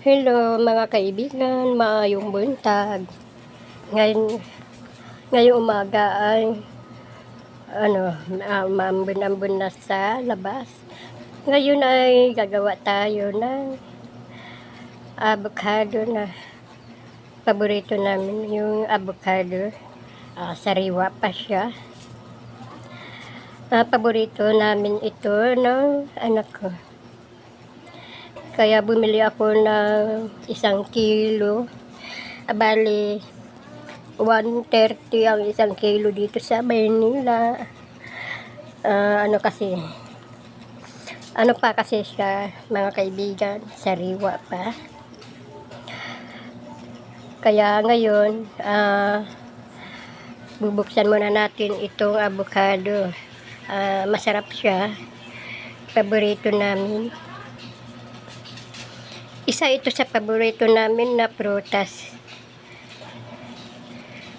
Hello mga kaibigan, maayong buntag. Ngayong umaga ay maambun-ambun na sa labas. Ngayon ay gagawa tayo ng avocado na paborito namin, yung avocado. Sariwa pa siya. Paborito namin ito ng anak ko. Kaya bumili ako ng 1 kilo. Bali, 130 ang 1 kilo dito sa Maynila. Kasi siya, mga kaibigan, sariwa pa. Kaya ngayon, bubuksan muna natin itong avocado. Masarap siya. Paborito namin. Isa ito sa paborito namin na prutas.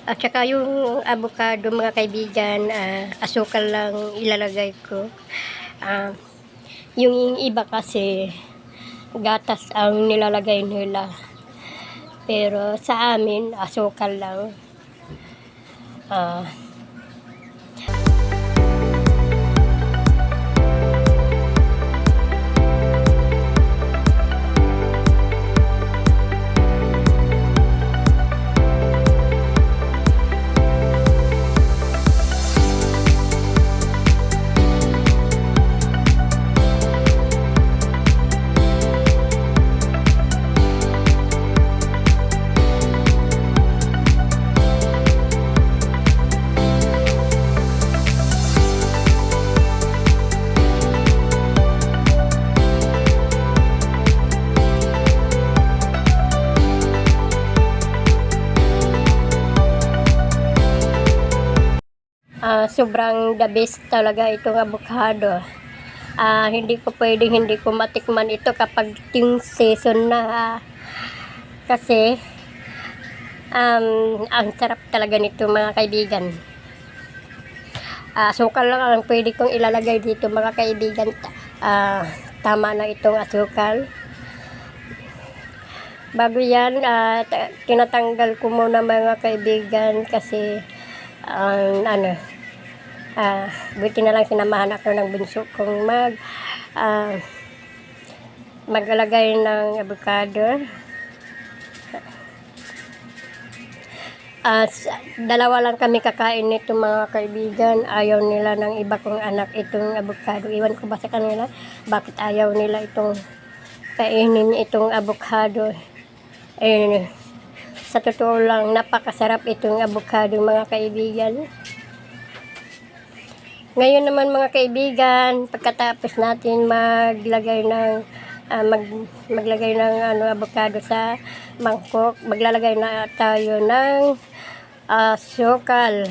At saka yung avocado, mga kaibigan, asukal lang ilalagay ko. Yung iba kasi gatas ang nilalagay nila. Pero sa amin, asukal lang. Sobrang the best talaga itong avocado. Hindi ko pwedeng hindi ko matikman ito kapag ting season na. Kasi ang sarap talaga nito, mga kaibigan. Asukal lang ang pwede kong ilalagay dito, mga kaibigan. Tama na itong asukal. Bago yan, tinatanggal ko muna, mga kaibigan, kasi buti na lang sinamahan ako ng bunso kong maglalagay ng avocado. Dalawa lang kami kakain nito, mga kaibigan. Ayaw nila ng iba kong anak itong avocado. Iwan ko ba sa kanila bakit ayaw nila itong kainin itong avocado. Sa totoo lang, napakasarap itong avocado, mga kaibigan. Ngayon naman, mga kaibigan, pagkatapos natin maglagay ng avocado sa mangkok, maglalagay na tayo ng asukal.